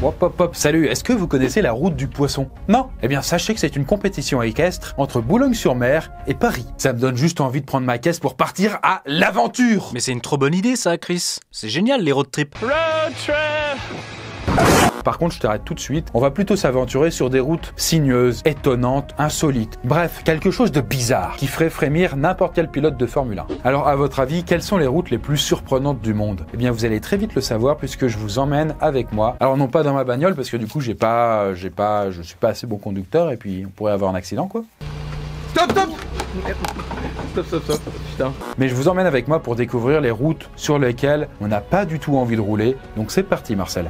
Hop hop hop, salut, est-ce que vous connaissez la route du poisson? Non? Eh bien sachez que c'est une compétition équestre entre Boulogne-sur-Mer et Paris. Ça me donne juste envie de prendre ma caisse pour partir à l'aventure. Mais c'est une trop bonne idée ça, Chris. C'est génial les road trips. Road trip. Par contre, je t'arrête tout de suite. On va plutôt s'aventurer sur des routes sinueuses, étonnantes, insolites. Bref, quelque chose de bizarre qui ferait frémir n'importe quel pilote de Formule 1. Alors, à votre avis, quelles sont les routes les plus surprenantes du monde? Eh bien, vous allez très vite le savoir puisque je vous emmène avec moi. Alors, non pas dans ma bagnole parce que du coup, je suis pas assez bon conducteur et puis on pourrait avoir un accident, quoi. Stop, stop! Stop, putain. Mais je vous emmène avec moi pour découvrir les routes sur lesquelles on n'a pas du tout envie de rouler. Donc, c'est parti, Marcel.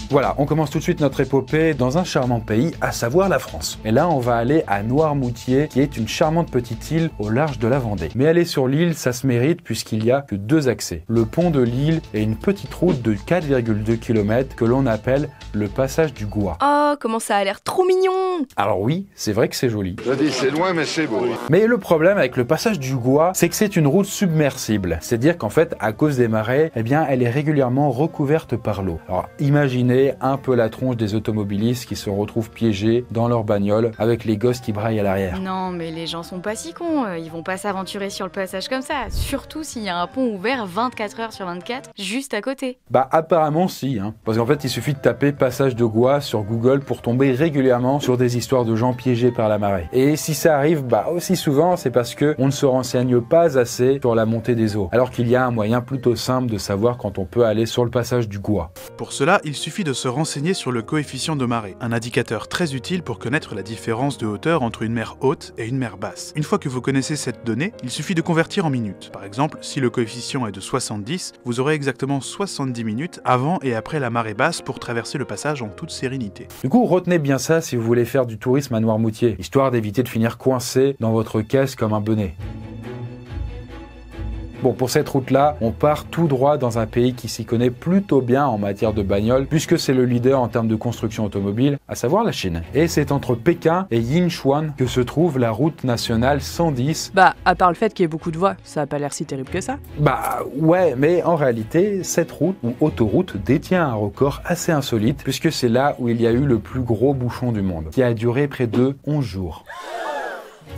Voilà, on commence tout de suite notre épopée dans un charmant pays, à savoir la France. Et là, on va aller à Noirmoutier, qui est une charmante petite île au large de la Vendée. Mais aller sur l'île, ça se mérite puisqu'il y a que 2 accès. Le pont de l'île et une petite route de 4,2 km que l'on appelle le passage du Gois. Oh, comment ça a l'air trop mignon! Alors oui, c'est vrai que c'est joli. Je dis c'est loin mais c'est beau. Mais le problème avec le passage du Gois, c'est que c'est une route submersible. C'est-à-dire qu'en fait, à cause des marées, eh bien, elle est régulièrement recouverte par l'eau. Alors imaginez un peu la tronche des automobilistes qui se retrouvent piégés dans leur bagnole avec les gosses qui braillent à l'arrière. Non, mais les gens sont pas si cons, ils vont pas s'aventurer sur le passage comme ça, surtout s'il y a un pont ouvert 24 heures sur 24, juste à côté. Bah apparemment si, parce qu'en fait il suffit de taper passage de Gois sur Google pour tomber régulièrement sur des histoires de gens piégés par la marée. Et si ça arrive, bah aussi souvent, c'est parce que on ne se renseigne pas assez sur la montée des eaux, alors qu'il y a un moyen plutôt simple de savoir quand on peut aller sur le passage du Gois. Pour cela, il suffit de se renseigner sur le coefficient de marée, un indicateur très utile pour connaître la différence de hauteur entre une mer haute et une mer basse. Une fois que vous connaissez cette donnée, il suffit de convertir en minutes. Par exemple, si le coefficient est de 70, vous aurez exactement 70 minutes avant et après la marée basse pour traverser le passage en toute sérénité. Du coup, retenez bien ça si vous voulez faire du tourisme à Noirmoutier, histoire d'éviter de finir coincé dans votre caisse comme un bonnet. Bon, pour cette route-là, on part tout droit dans un pays qui s'y connaît plutôt bien en matière de bagnole, puisque c'est le leader en termes de construction automobile, à savoir la Chine. Et c'est entre Pékin et Yinchuan que se trouve la route nationale 110. Bah, à part le fait qu'il y ait beaucoup de voies, ça a pas l'air si terrible que ça. Bah ouais, mais en réalité, cette route, ou autoroute, détient un record assez insolite, puisque c'est là où il y a eu le plus gros bouchon du monde, qui a duré près de 11 jours.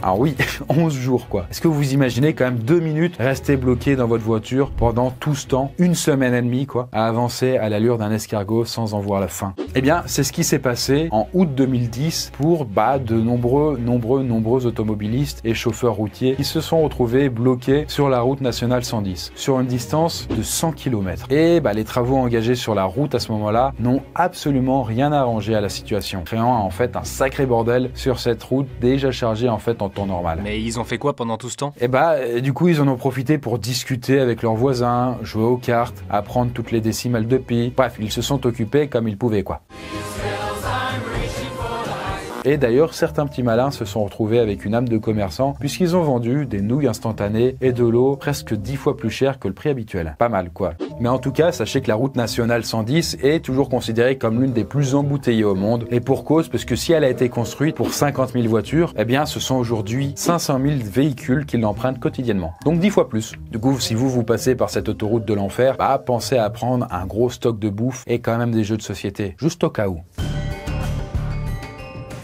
Alors oui, 11 jours quoi. Est-ce que vous imaginez quand même 2 minutes rester bloqué dans votre voiture pendant tout ce temps, 1 semaine et demie quoi, à avancer à l'allure d'un escargot sans en voir la fin? Eh bien, c'est ce qui s'est passé en août 2010 pour de nombreux automobilistes et chauffeurs routiers qui se sont retrouvés bloqués sur la route nationale 110, sur une distance de 100 km. Et les travaux engagés sur la route à ce moment-là n'ont absolument rien arrangé à la situation, créant en fait un sacré bordel sur cette route déjà chargée en fait en temps normal. Mais ils ont fait quoi pendant tout ce temps? Du coup, ils en ont profité pour discuter avec leurs voisins, jouer aux cartes, apprendre toutes les décimales de pi. Bref, ils se sont occupés comme ils pouvaient, quoi. Et d'ailleurs, certains petits malins se sont retrouvés avec une âme de commerçant puisqu'ils ont vendu des nouilles instantanées et de l'eau presque 10 fois plus cher que le prix habituel. Pas mal, quoi. Mais en tout cas, sachez que la route nationale 110 est toujours considérée comme l'une des plus embouteillées au monde. Et pour cause, parce que si elle a été construite pour 50 000 voitures, eh bien, ce sont aujourd'hui 500 000 véhicules qui l'empruntent quotidiennement. Donc 10 fois plus. Du coup, si vous passez par cette autoroute de l'enfer, pensez à prendre un gros stock de bouffe et quand même des jeux de société. Juste au cas où.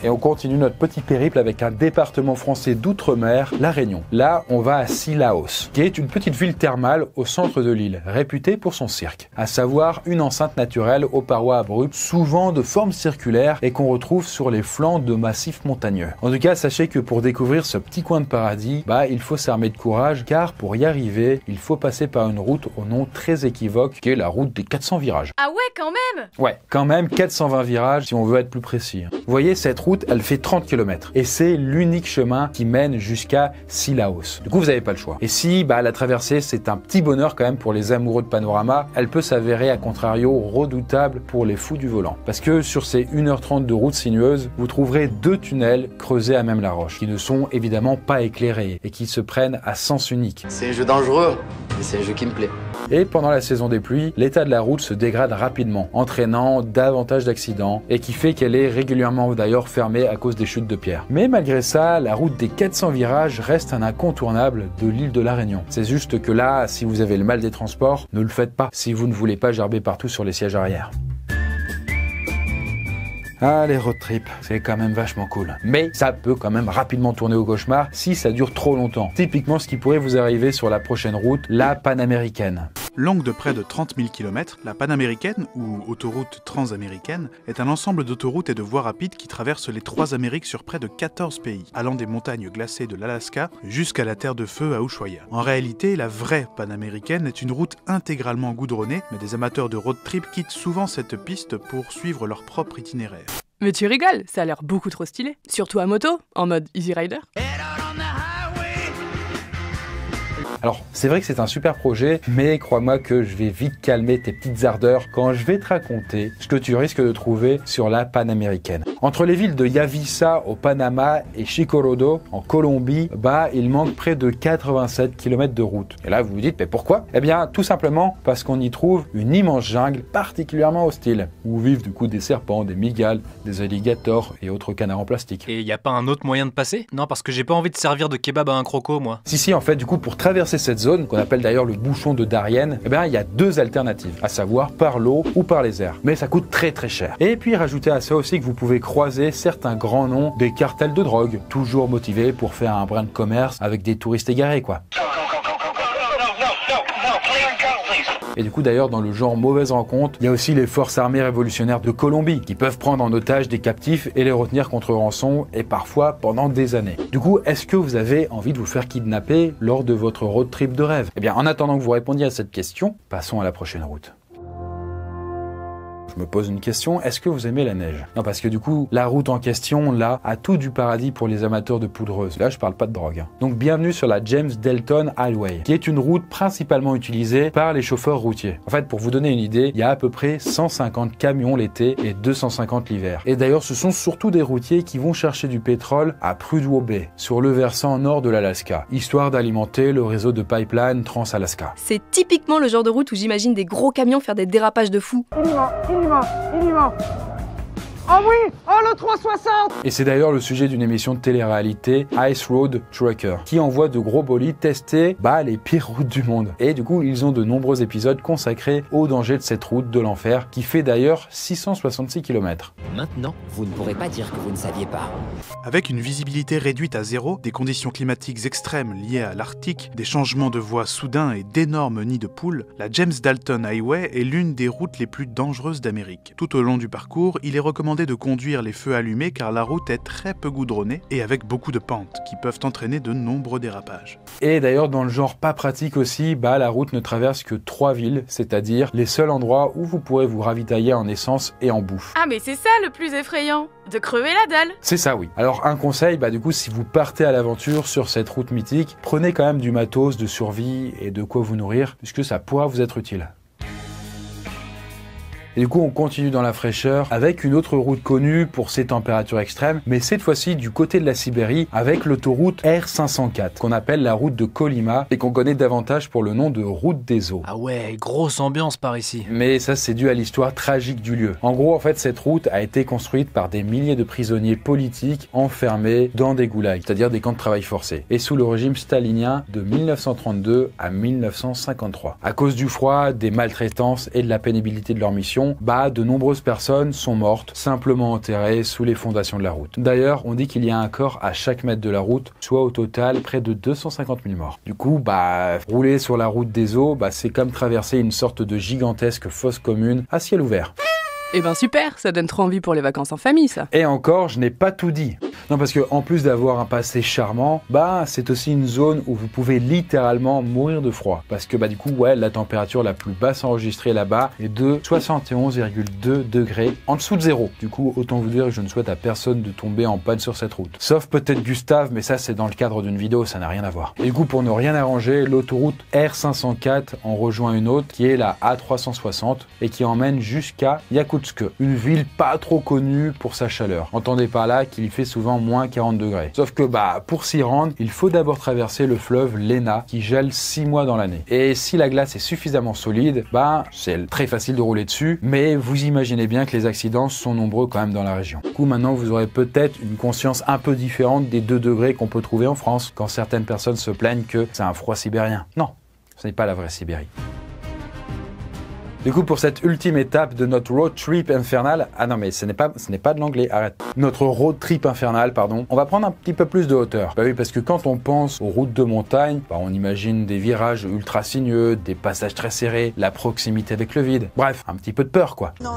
Et on continue notre petit périple avec un département français d'outre-mer, La Réunion. Là, on va à Cilaos, qui est une petite ville thermale au centre de l'île, réputée pour son cirque. À savoir une enceinte naturelle aux parois abruptes, souvent de forme circulaire et qu'on retrouve sur les flancs de massifs montagneux. En tout cas, sachez que pour découvrir ce petit coin de paradis, il faut s'armer de courage, car pour y arriver, il faut passer par une route au nom très équivoque, qui est la route des 400 virages. Ah ouais, quand même! Ouais, quand même 420 virages si on veut être plus précis. Vous voyez, cette route, elle fait 30 km et c'est l'unique chemin qui mène jusqu'à Cilaos. Du coup, vous n'avez pas le choix. Et si la traversée, c'est un petit bonheur quand même pour les amoureux de panorama, elle peut s'avérer à contrario redoutable pour les fous du volant. Parce que sur ces 1h30 de route sinueuse, vous trouverez 2 tunnels creusés à même la roche, qui ne sont évidemment pas éclairés et qui se prennent à sens unique. C'est un jeu dangereux, mais c'est un jeu qui me plaît. Et pendant la saison des pluies, l'état de la route se dégrade rapidement, entraînant davantage d'accidents et qui fait qu'elle est régulièrement d'ailleurs fermée à cause des chutes de pierre. Mais malgré ça, la route des 400 virages reste un incontournable de l'île de La Réunion. C'est juste que là, si vous avez le mal des transports, ne le faites pas si vous ne voulez pas gerber partout sur les sièges arrière. Ah, les road trips, c'est quand même vachement cool. Mais ça peut quand même rapidement tourner au cauchemar si ça dure trop longtemps. Typiquement ce qui pourrait vous arriver sur la prochaine route, la Panaméricaine. Longue de près de 30 000 km, la Panaméricaine, ou autoroute transaméricaine, est un ensemble d'autoroutes et de voies rapides qui traversent les 3 Amériques sur près de 14 pays, allant des montagnes glacées de l'Alaska jusqu'à la Terre de Feu à Ushuaia. En réalité, la vraie Panaméricaine est une route intégralement goudronnée, mais des amateurs de road trip quittent souvent cette piste pour suivre leur propre itinéraire. Mais tu rigoles, ça a l'air beaucoup trop stylé. Surtout à moto, en mode Easy Rider. Alors, c'est vrai que c'est un super projet, mais crois-moi que je vais vite calmer tes petites ardeurs quand je vais te raconter ce que tu risques de trouver sur la Panaméricaine. Entre les villes de Yavisa au Panama et Chicorodo en Colombie, il manque près de 87 km de route. Et là, vous vous dites, mais pourquoi? Eh bien, tout simplement parce qu'on y trouve une immense jungle particulièrement hostile, où vivent du coup des serpents, des mygales, des alligators et autres canards en plastique. Et y a pas un autre moyen de passer? Non, parce que j'ai pas envie de servir de kebab à un croco, moi. Si, en fait, du coup, pour traverser cette zone, qu'on appelle d'ailleurs le bouchon de Darien, il y a 2 alternatives, à savoir par l'eau ou par les airs. Mais ça coûte très cher. Et puis rajoutez à ça aussi que vous pouvez croiser certains grands noms des cartels de drogue, toujours motivés pour faire un brin de commerce avec des touristes égarés, quoi. Et du coup d'ailleurs dans le genre mauvaise rencontre, il y a aussi les forces armées révolutionnaires de Colombie qui peuvent prendre en otage des captifs et les retenir contre rançon et parfois pendant des années. Du coup, est-ce que vous avez envie de vous faire kidnapper lors de votre road trip de rêve? Eh bien en attendant que vous répondiez à cette question, passons à la prochaine route. Je me pose une question, est-ce que vous aimez la neige? Non, parce que du coup, la route en question, là, a tout du paradis pour les amateurs de poudreuse. Là, je parle pas de drogue. Donc, bienvenue sur la James Delton Highway, qui est une route principalement utilisée par les chauffeurs routiers. En fait, pour vous donner une idée, il y a à peu près 150 camions l'été et 250 l'hiver. Et d'ailleurs, ce sont surtout des routiers qui vont chercher du pétrole à Prudhoe Bay, sur le versant nord de l'Alaska, histoire d'alimenter le réseau de pipeline Trans-Alaska. C'est typiquement le genre de route où j'imagine des gros camions faire des dérapages de fou. Il y va. Oh oui! Oh le 360! Et c'est d'ailleurs le sujet d'une émission de télé-réalité, Ice Road Trucker, qui envoie de gros bolides tester les pires routes du monde. Et du coup, ils ont de nombreux épisodes consacrés aux dangers de cette route de l'enfer, qui fait d'ailleurs 666 km. Maintenant, vous ne pourrez pas dire que vous ne saviez pas. Avec une visibilité réduite à 0, des conditions climatiques extrêmes liées à l'Arctique, des changements de voie soudains et d'énormes nids de poules, la James Dalton Highway est l'une des routes les plus dangereuses d'Amérique. Tout au long du parcours, il est recommandé de conduire les feux allumés car la route est très peu goudronnée et avec beaucoup de pentes qui peuvent entraîner de nombreux dérapages. Et d'ailleurs dans le genre pas pratique aussi, la route ne traverse que 3 villes, c'est-à-dire les seuls endroits où vous pourrez vous ravitailler en essence et en bouffe. Ah mais c'est ça le plus effrayant, de crever la dalle. C'est ça oui. Alors un conseil, du coup si vous partez à l'aventure sur cette route mythique, prenez quand même du matos de survie et de quoi vous nourrir puisque ça pourra vous être utile. Et du coup, on continue dans la fraîcheur avec une autre route connue pour ses températures extrêmes, mais cette fois-ci du côté de la Sibérie avec l'autoroute R504, qu'on appelle la route de Kolyma et qu'on connaît davantage pour le nom de route des eaux. Ah ouais, grosse ambiance par ici. Mais ça, c'est dû à l'histoire tragique du lieu. En gros, en fait, cette route a été construite par des milliers de prisonniers politiques enfermés dans des goulags, c'est-à-dire des camps de travail forcés, et sous le régime stalinien de 1932 à 1953. À cause du froid, des maltraitances et de la pénibilité de leur mission, de nombreuses personnes sont mortes, simplement enterrées sous les fondations de la route. D'ailleurs, on dit qu'il y a un corps à chaque mètre de la route, soit au total près de 250 000 morts. Du coup, rouler sur la route des eaux, c'est comme traverser une sorte de gigantesque fosse commune à ciel ouvert. Eh ben super, ça donne trop envie pour les vacances en famille, ça. Et encore, je n'ai pas tout dit. Non, parce que en plus d'avoir un passé charmant, c'est aussi une zone où vous pouvez littéralement mourir de froid. Parce que du coup, la température la plus basse enregistrée là-bas est de 71,2 degrés en dessous de zéro. Du coup, autant vous dire que je ne souhaite à personne de tomber en panne sur cette route. Sauf peut-être Gustave, mais ça c'est dans le cadre d'une vidéo, ça n'a rien à voir. Et du coup, pour ne rien arranger, l'autoroute R504 en rejoint une autre qui est la A360 et qui emmène jusqu'à Yakutat. Irkoutsk, une ville pas trop connue pour sa chaleur. Entendez par là qu'il y fait souvent moins 40 degrés. Sauf que pour s'y rendre, il faut d'abord traverser le fleuve Lena qui gèle 6 mois dans l'année. Et si la glace est suffisamment solide, c'est très facile de rouler dessus, mais vous imaginez bien que les accidents sont nombreux quand même dans la région. Du coup, maintenant, vous aurez peut-être une conscience un peu différente des 2 degrés qu'on peut trouver en France quand certaines personnes se plaignent que c'est un froid sibérien. Non, ce n'est pas la vraie Sibérie. Du coup, pour cette ultime étape de notre road trip infernal, ah non mais ce n'est pas de l'anglais, arrête. Notre road trip infernal, pardon, on va prendre un petit peu plus de hauteur. Bah oui, parce que quand on pense aux routes de montagne, on imagine des virages ultra sinueux, des passages très serrés, la proximité avec le vide. Bref, un petit peu de peur quoi. Non.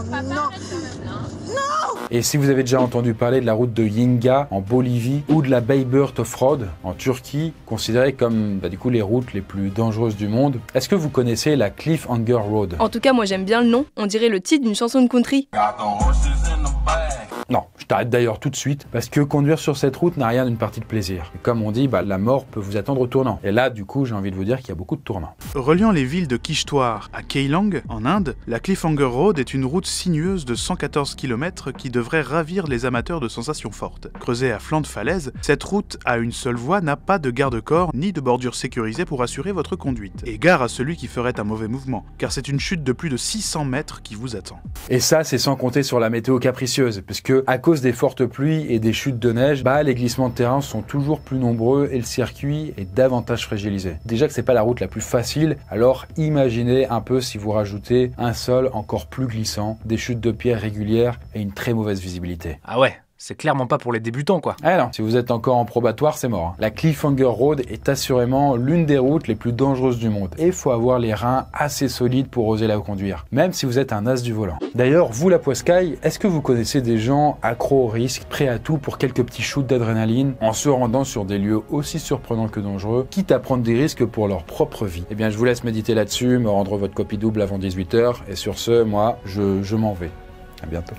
Et si vous avez déjà entendu parler de la route de Yinga en Bolivie ou de la Bayburt Off-Road en Turquie, considérées comme du coup les routes les plus dangereuses du monde, est-ce que vous connaissez la Cliffhanger Road? En tout cas, moi j'aime bien le nom, on dirait le titre d'une chanson de country. Non, je t'arrête d'ailleurs tout de suite, parce que conduire sur cette route n'a rien d'une partie de plaisir. Et comme on dit, la mort peut vous attendre au tournant. Et là, du coup, j'ai envie de vous dire qu'il y a beaucoup de tournants. Reliant les villes de Kishtwar à Keilang, en Inde, la Cliffhanger Road est une route sinueuse de 114 km qui devrait ravir les amateurs de sensations fortes. Creusée à flanc de falaise, cette route à une seule voie n'a pas de garde-corps ni de bordure sécurisée pour assurer votre conduite. Et gare à celui qui ferait un mauvais mouvement, car c'est une chute de plus de 600 mètres qui vous attend. Et ça, c'est sans compter sur la météo capricieuse, puisque à cause des fortes pluies et des chutes de neige, les glissements de terrain sont toujours plus nombreux et le circuit est davantage fragilisé. Déjà que c'est pas la route la plus facile, alors imaginez un peu si vous rajoutez un sol encore plus glissant, des chutes de pierres régulières et une très mauvaise visibilité. Ah ouais, c'est clairement pas pour les débutants quoi. Ah non, si vous êtes encore en probatoire, c'est mort. La Cliffhanger Road est assurément l'une des routes les plus dangereuses du monde. Et il faut avoir les reins assez solides pour oser la conduire, même si vous êtes un as du volant. D'ailleurs, vous la Poiscaille, est-ce que vous connaissez des gens accros au risque, prêts à tout pour quelques petits shoots d'adrénaline, en se rendant sur des lieux aussi surprenants que dangereux, quitte à prendre des risques pour leur propre vie? Eh bien, je vous laisse méditer là-dessus, me rendre votre copie double avant 18 h, et sur ce, moi, je m'en vais. À bientôt.